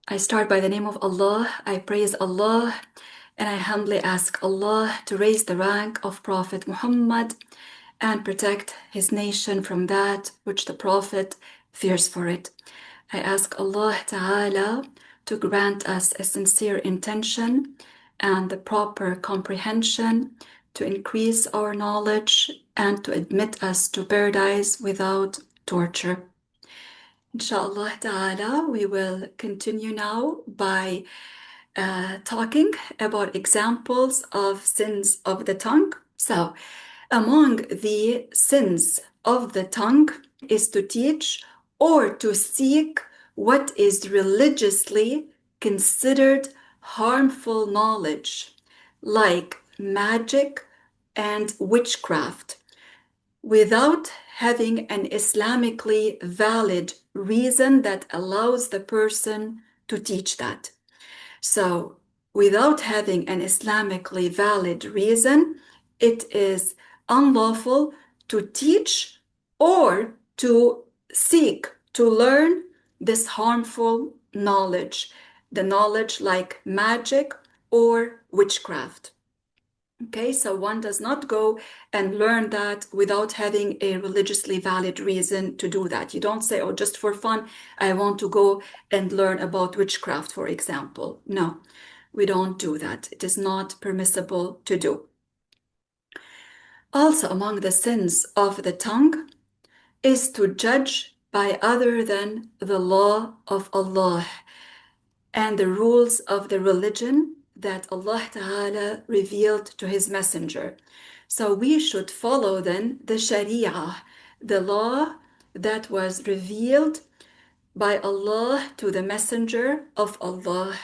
I start by the name of Allah. I praise Allah and I humbly ask Allah to raise the rank of Prophet Muhammad and protect his nation from that which the Prophet fears for it. I ask Allah Ta'ala to grant us a sincere intention and the proper comprehension to increase our knowledge and to admit us to paradise without torture. Inshallah Ta'ala, we will continue now by talking about examples of sins of the tongue. So, among the sins of the tongue is to teach or to seek what is religiously considered harmful knowledge, like magic and witchcraft, without having an Islamically valid reason that allows the person to teach that. So, without having an Islamically valid reason, it is unlawful to teach or to seek to learn this harmful knowledge, the knowledge like magic or witchcraft. Okay, so one does not go and learn that without having a religiously valid reason to do that. You don't say, oh, just for fun, I want to go and learn about witchcraft, for example. No, we don't do that. It is not permissible to do. Also, among the sins of the tongue is to judge by other than the law of Allah and the rules of the religion that Allah Ta'ala revealed to his messenger. So we should follow then the Sharia, the law that was revealed by Allah to the messenger of Allah.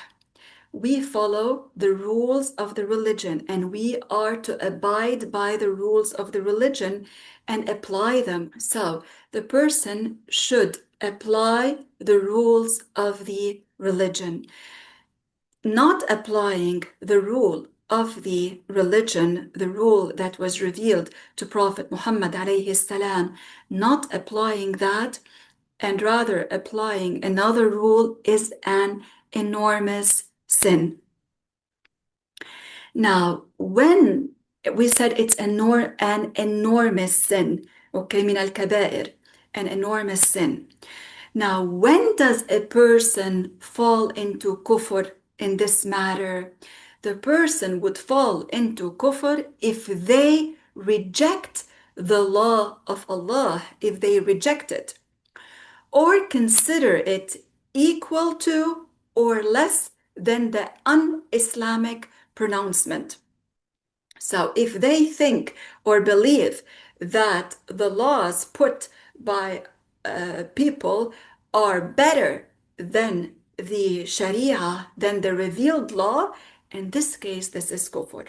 We follow the rules of the religion and we are to abide by the rules of the religion and apply them. So the person should apply the rules of the religion. Not applying the rule of the religion, the rule that was revealed to Prophet Muhammad alayhi salam, not applying that and rather applying another rule is an enormous sin. Now, when we said it's an enormous sin, okay, min al-kabair, an enormous sin. Now, when does a person fall into kufr in this matter? The person would fall into kufr if they reject the law of Allah, if they reject it, or consider it equal to or less than the un-Islamic pronouncement. So if they think or believe that the laws put by people are better than the Sharia, than the revealed law, in this case, this is kufr.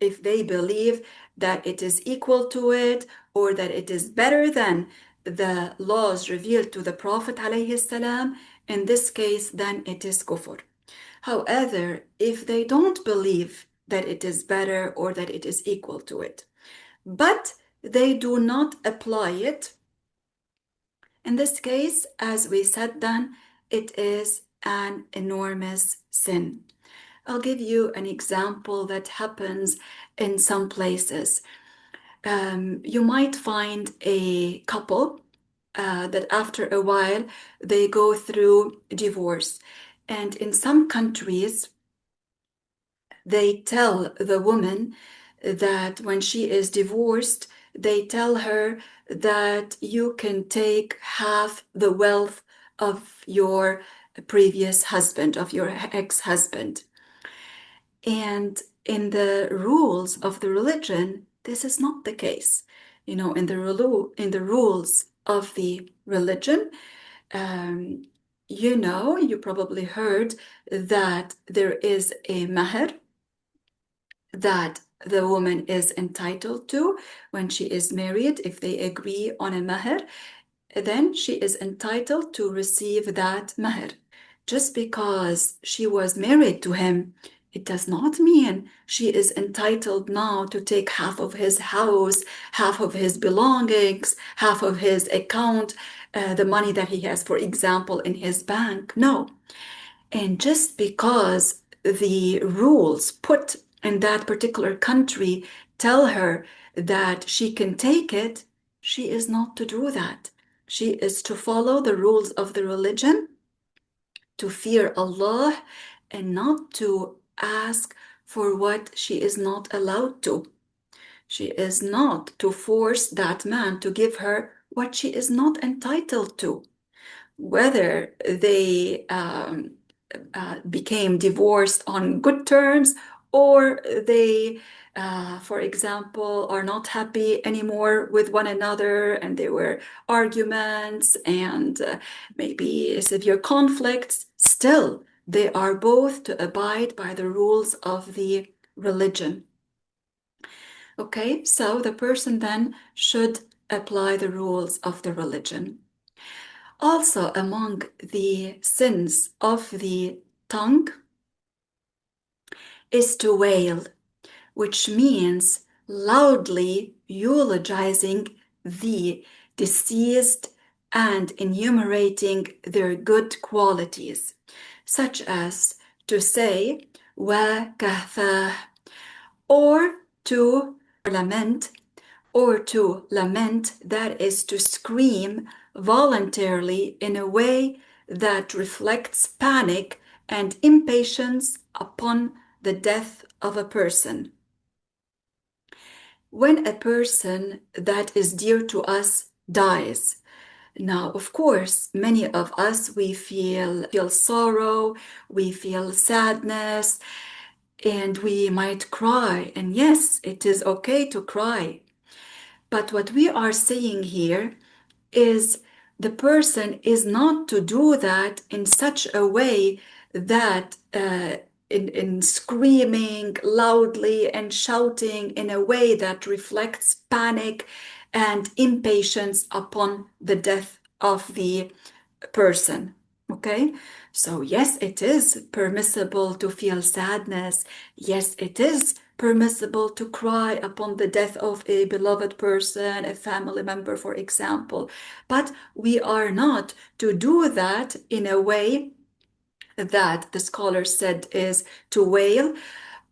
If they believe that it is equal to it or that it is better than the laws revealed to the Prophet ﷺ, in this case, then it is kufr. However, if they don't believe that it is better or that it is equal to it, but they do not apply it, in this case, as we said then, it is an enormous sin. I'll give you an example that happens in some places. You might find a couple that after a while they go through divorce. And in some countries, they tell the woman that when she is divorced, they tell her that you can take half the wealth of your previous husband, of your ex-husband. And in the rules of the religion, this is not the case. You know, in the rules of the religion, you know, you probably heard that there is a mahr that the woman is entitled to when she is married. If they agree on a mahr, then she is entitled to receive that mahr. Just because she was married to him, it does not mean she is entitled now to take half of his house, half of his belongings, half of his account, the money that he has, for example, in his bank. No. And just because the rules put in that particular country tell her that she can take it, she is not to do that. She is to follow the rules of the religion, to fear Allah, and not to ask for what she is not allowed to. She is not to force that man to give her what she is not entitled to. Whether they became divorced on good terms, or they, for example, are not happy anymore with one another, and there were arguments and maybe severe conflicts, still they are both to abide by the rules of the religion. Okay, so the person then should apply the rules of the religion. Also, among the sins of the tongue is to wail, which means loudly eulogizing the deceased and enumerating their good qualities, such as to say, wa kathah, or to lament, that is to scream voluntarily in a way that reflects panic and impatience upon the death of a person. When a person that is dear to us dies, now, of course, many of us, we feel sorrow, we feel sadness, and we might cry. And yes, it is okay to cry. But what we are saying here is the person is not to do that in such a way that in screaming loudly and shouting in a way that reflects panic and impatience upon the death of the person. Okay, so yes, it is permissible to feel sadness. Yes, it is permissible to cry upon the death of a beloved person, a family member, for example. But we are not to do that in a way that the scholar said is to wail,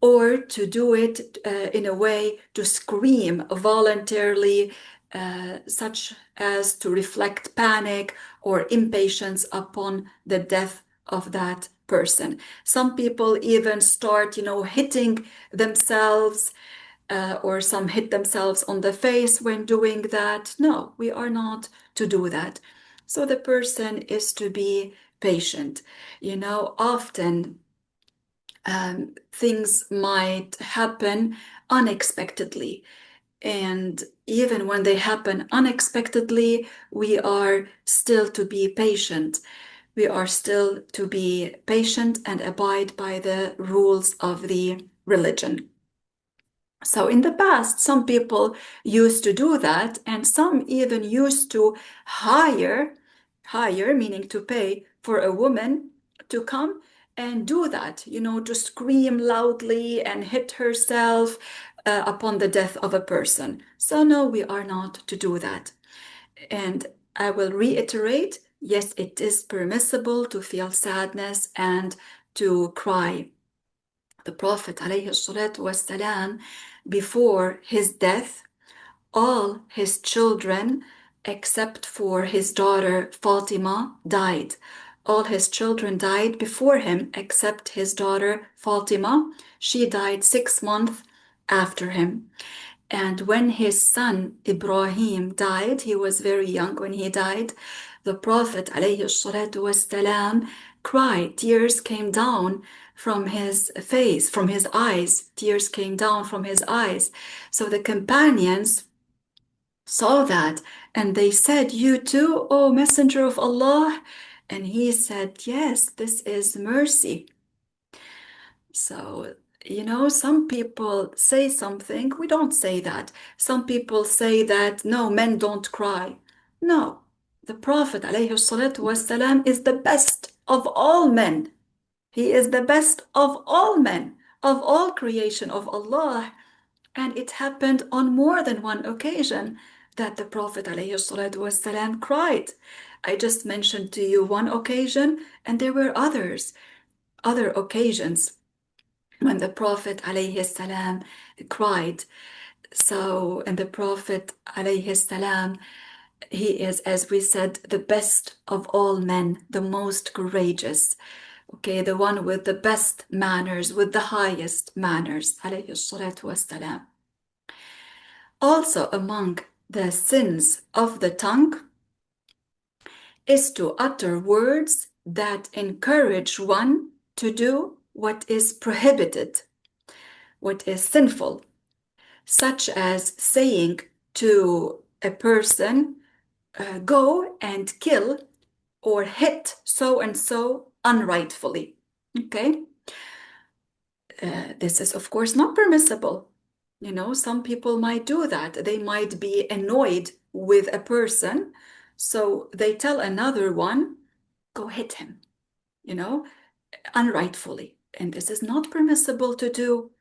or to do it in a way to scream voluntarily, such as to reflect panic or impatience upon the death of that person. Some people even start, hitting themselves, or some hit themselves on the face when doing that. No, we are not to do that. So the person is to be patient. Often things might happen unexpectedly. And even when they happen unexpectedly, we are still to be patient. We are still to be patient and abide by the rules of the religion. So in the past, some people used to do that, and some even used to hire, meaning to pay for a woman to come and do that, to scream loudly and hit herself upon the death of a person. So no, we are not to do that. And I will reiterate, yes, it is permissible to feel sadness and to cry. The Prophet ﷺ, before his death, all his children, except for his daughter Fatima, died. All his children died before him, except his daughter Fatima. She died 6 months after him. And when his son Ibrahim died, he was very young when he died, the Prophet ﷺ cried. Tears came down from his face, from his eyes. Tears came down from his eyes. So the companions saw that, and they said, "You too, O Messenger of Allah?" And he said, "Yes, this is mercy." So, some people say something, we don't say that. Some people say that, no, men don't cry. No, the Prophet ﷺ is the best of all men. He is the best of all men, of all creation of Allah. And it happened on more than one occasion that the Prophet ﷺ cried. I just mentioned to you one occasion, and there were others. other occasions when the Prophet alayhi salam cried. So, and the Prophet alayhi salam, he is, as we said, the best of all men, the most courageous, okay, the one with the best manners, with the highest manners, alayhi salatu wassalam. Also, among the sins of the tongue is to utter words that encourage one to do what is prohibited, what is sinful, such as saying to a person, go and kill or hit so and so unrightfully. Okay? This is, of course, not permissible. You know, some people might do that. They might be annoyed with a person, so they tell another one, go hit him, you know, unrightfully. And this is not permissible to do.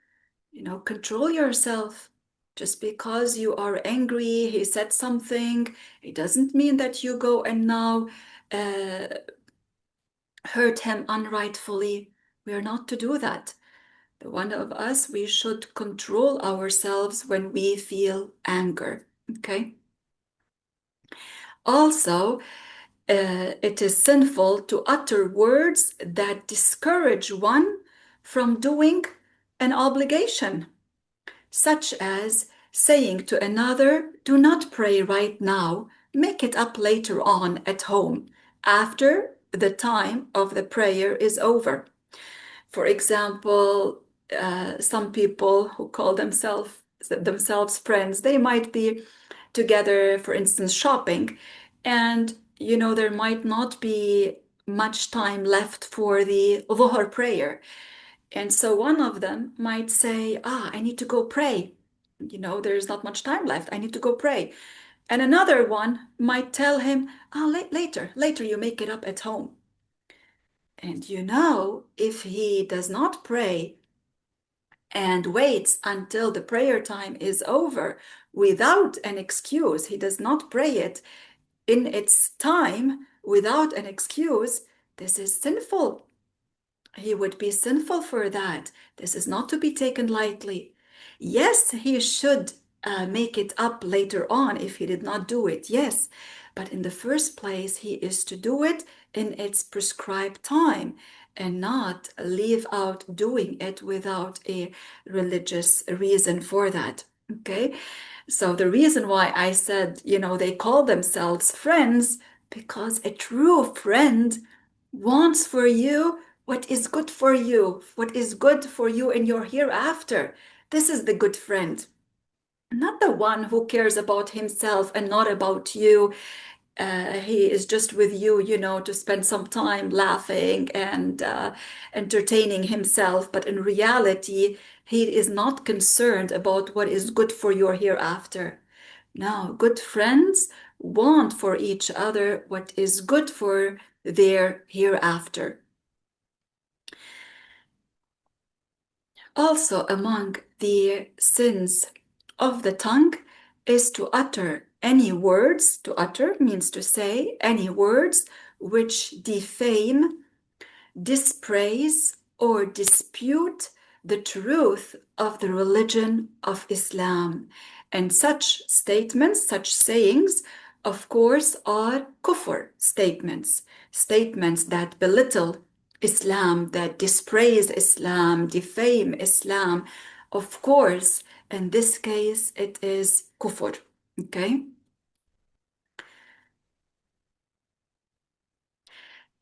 You know, control yourself. Just because you are angry, he said something, it doesn't mean that you go and now hurt him unrightfully. We are not to do that. The one of us, we should control ourselves when we feel anger, okay? Also, it is sinful to utter words that discourage one from doing an obligation, such as saying to another, do not pray right now, make it up later on at home, after the time of the prayer is over. For example, some people who call themselves friends, they might be together, for instance, shopping, and you know there might not be much time left for the Dhuhr prayer. And so one of them might say, I need to go pray. You know, there's not much time left. I need to go pray. And another one might tell him, later you make it up at home. And you know, if he does not pray and waits until the prayer time is over without an excuse, he does not pray it in its time without an excuse, this is sinful. He would be sinful for that. This is not to be taken lightly. Yes, he should make it up later on if he did not do it, yes. But in the first place, he is to do it in its prescribed time and not leave out doing it without a religious reason for that, okay? So the reason why I said, you know, they call themselves friends, because a true friend wants for you what is good for you, what is good for you in your hereafter. This is the good friend, not the one who cares about himself and not about you. He is just with you, you know, to spend some time laughing and entertaining himself. But in reality, he is not concerned about what is good for your hereafter. No, good friends want for each other what is good for their hereafter. Also, among the sins of the tongue is to utter any words. To utter means to say any words which defame, dispraise, or dispute the truth of the religion of Islam. And such statements, such sayings, of course, are kufr statements, statements that belittle Islam, that dispraise Islam, defame Islam. Of course, in this case, it is kufr, okay?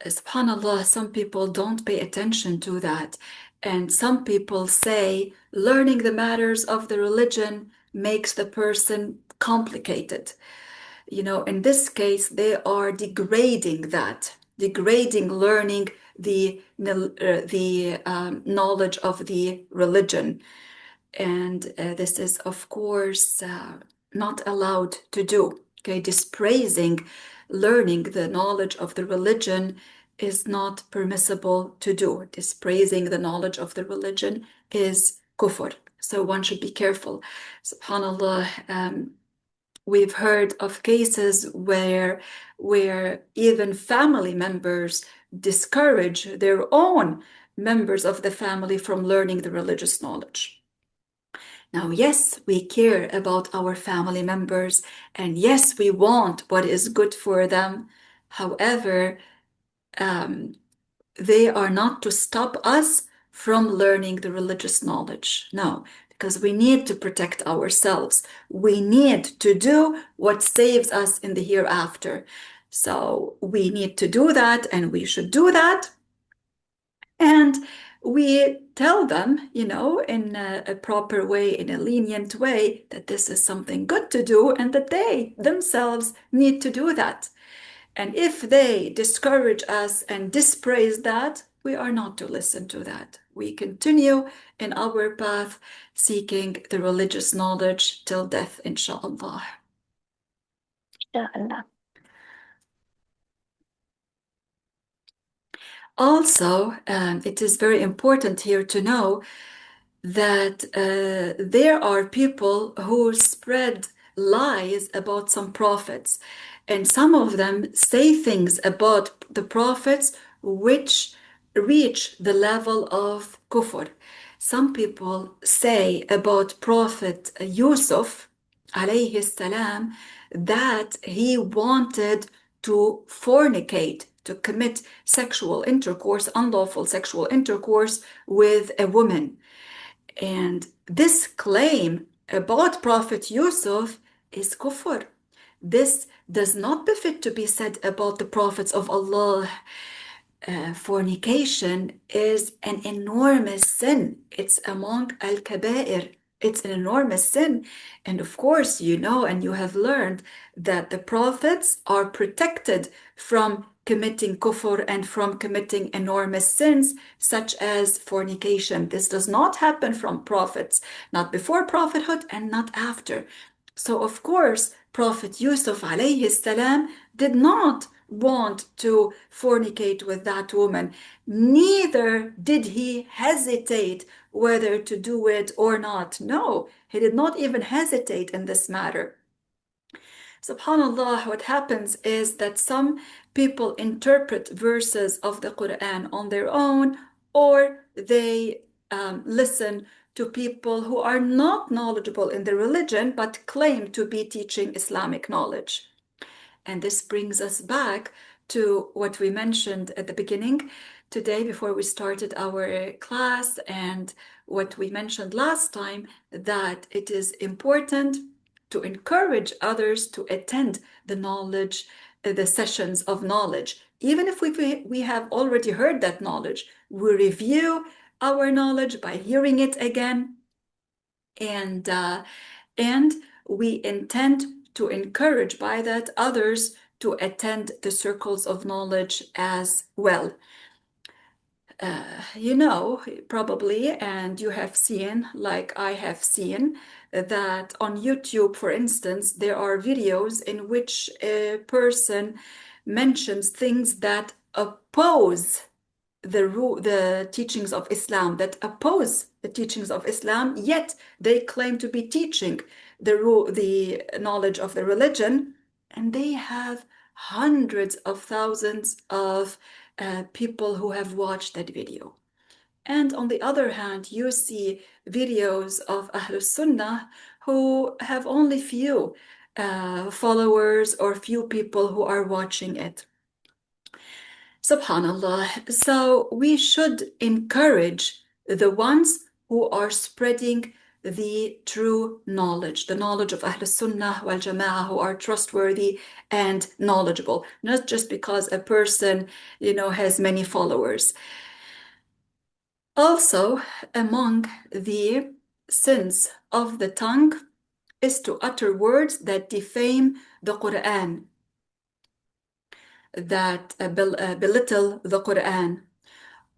SubhanAllah, some people don't pay attention to that. And some people say learning the matters of the religion makes the person complicated. You know, in this case, they are degrading that, degrading learning the knowledge of the religion. And this is, of course, not allowed to do. Okay, dispraising learning the knowledge of the religion is not permissible to do. Dispraising the knowledge of the religion is kufr. So one should be careful. SubhanAllah, we've heard of cases where even family members discourage their own members of the family from learning the religious knowledge. Now, yes, we care about our family members, and yes, we want what is good for them. However, they are not to stop us from learning the religious knowledge. No, because we need to protect ourselves. We need to do what saves us in the hereafter. So we need to do that, and we should do that. And we tell them, in a proper way, in a lenient way, that this is something good to do and that they themselves need to do that. And if they discourage us and dispraise that, we are not to listen to that. We continue in our path seeking the religious knowledge till death, inshallah. Inshallah. Also, it is very important here to know that there are people who spread lies about some prophets, and some of them say things about the prophets which reach the level of kufr. Some people say about Prophet Yusuf alayhi salam that he wanted to fornicate, to commit sexual intercourse, unlawful sexual intercourse with a woman. And this claim about Prophet Yusuf is kufr. This does not befit to be said about the prophets of Allah. Fornication is an enormous sin. It's among al-kaba'ir. It's an enormous sin. And of course, you know and you have learned that the prophets are protected from committing kufr and from committing enormous sins such as fornication. This does not happen from prophets, not before prophethood and not after. So of course, Prophet Yusuf alayhi salam did not want to fornicate with that woman. Neither did he hesitate whether to do it or not. No, he did not even hesitate in this matter. SubhanAllah, what happens is that some people interpret verses of the Quran on their own, or they listen to people who are not knowledgeable in the religion but claim to be teaching Islamic knowledge. And this brings us back to what we mentioned at the beginning today before we started our class, and what we mentioned last time, that it is important to encourage others to attend the knowledge, the sessions of knowledge. Even if we have already heard that knowledge, we review our knowledge by hearing it again, and we intend to encourage by that others to attend the circles of knowledge as well. You know, probably, and you have seen, like I have seen, that on YouTube, for instance, there are videos in which a person mentions things that oppose the teachings of Islam, that oppose the teachings of Islam, yet they claim to be teaching the knowledge of the religion, and they have hundreds of thousands of people who have watched that video. And on the other hand, you see videos of Ahlus Sunnah who have only few followers or few people who are watching it. Subhanallah. So we should encourage the ones who are spreading the true knowledge, the knowledge of Ahl Sunnah wal Jama'ah, who are trustworthy and knowledgeable, not just because a person, has many followers. Also, among the sins of the tongue is to utter words that defame the Quran, that belittle the Quran,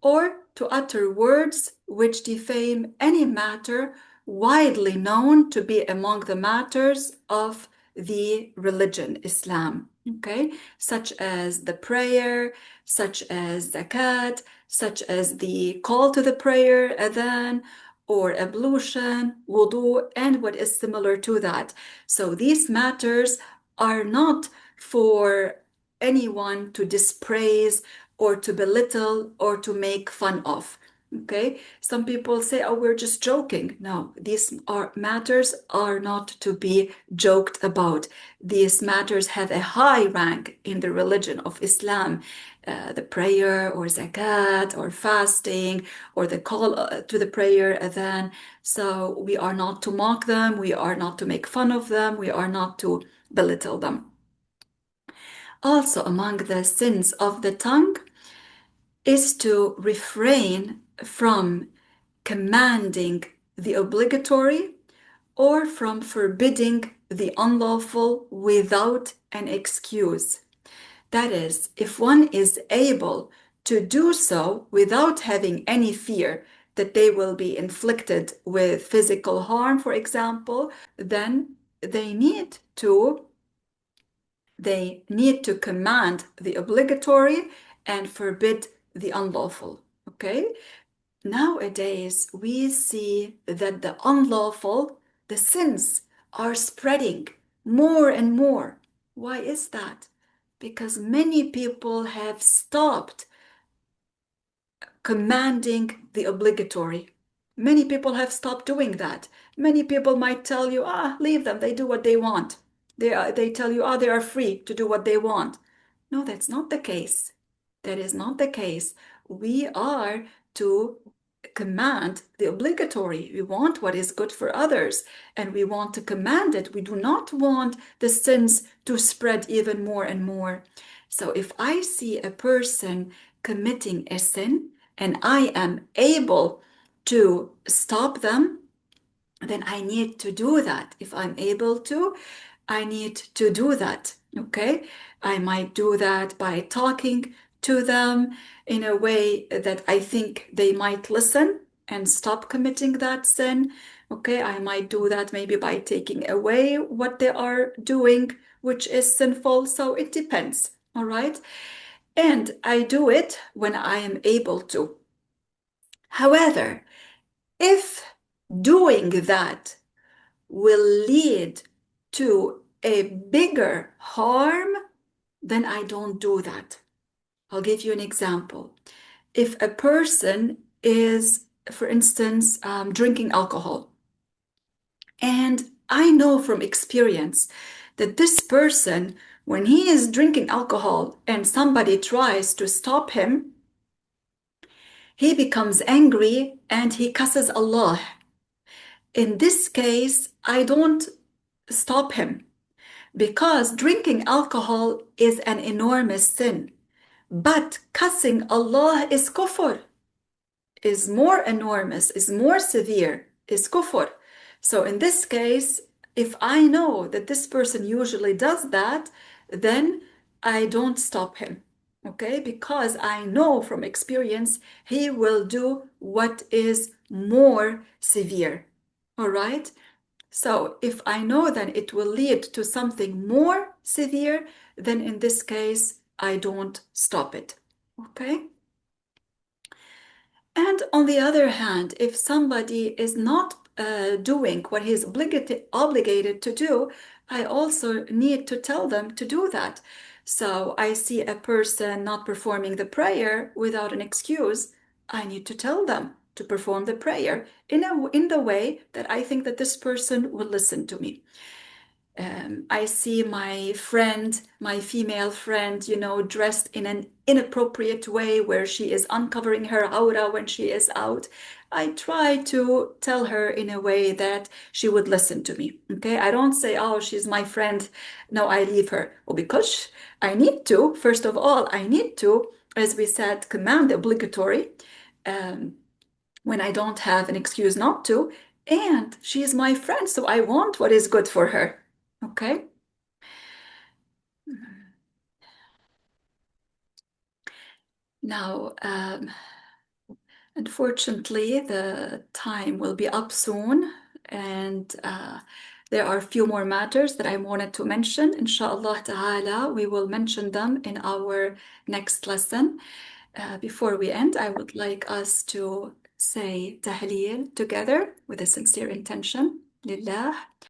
or to utter words which defame any matter widely known to be among the matters of the religion, Islam, okay? Such as the prayer, such as zakat, such as the call to the prayer, adhan, or ablution, wudu, and what is similar to that. So these matters are not for anyone to dispraise or to belittle or to make fun of. Okay, some people say, oh, we're just joking. No, these matters are not to be joked about. These matters have a high rank in the religion of Islam. The prayer or zakat or fasting or the call to the prayer adhan. So we are not to mock them, we are not to make fun of them, we are not to belittle them. Also, among the sins of the tongue is to refrain from commanding the obligatory or from forbidding the unlawful without an excuse. That is, if one is able to do so without having any fear that they will be inflicted with physical harm, for example, then they need to command the obligatory and forbid the unlawful. Okay? Nowadays, we see that the unlawful, the sins, are spreading more and more. Why is that? Because many people have stopped commanding the obligatory. Many people have stopped doing that. Many people might tell you, leave them, they do what they want. They tell you, they are free to do what they want. No, that's not the case. That is not the case. We are to command the obligatory. We want what is good for others and we want to command it. We do not want the sins to spread even more and more. So if I see a person committing a sin and I am able to stop them, then I need to do that. If I'm able to, I need to do that. Okay? I might do that by talking to them in a way that I think they might listen and stop committing that sin. Okay? I might do that maybe by taking away what they are doing, which is sinful. So it depends. All right? And I do it when I am able to. However, if doing that will lead to a bigger harm, then I don't do that. I'll give you an example. If a person is, for instance, drinking alcohol, and I know from experience that this person, when he is drinking alcohol and somebody tries to stop him, he becomes angry and he curses Allah. In this case, I don't stop him because drinking alcohol is an enormous sin. But cussing Allah is kufr, is more enormous, is more severe, is kufr. So in this case, if I know that this person usually does that, then I don't stop him. Okay, because I know from experience he will do what is more severe. All right. So if I know that it will lead to something more severe, then in this case, I don't stop it. Okay. And on the other hand, if somebody is not doing what he's obligated to do, I also need to tell them to do that. So I see a person not performing the prayer without an excuse, I need to tell them to perform the prayer in the way that I think that this person will listen to me. I see my friend, my female friend, dressed in an inappropriate way where she is uncovering her aura when she is out. I try to tell her in a way that she would listen to me. Okay, I don't say, oh, she's my friend, no, I leave her. Well, because I need to, first of all, I need to, as we said, command the obligatory when I don't have an excuse not to. And she is my friend, so I want what is good for her. Okay. Now, unfortunately, the time will be up soon, and there are a few more matters that I wanted to mention. Inshallah ta'ala, we will mention them in our next lesson. Before we end, I would like us to say tahleel together with a sincere intention. Lillah.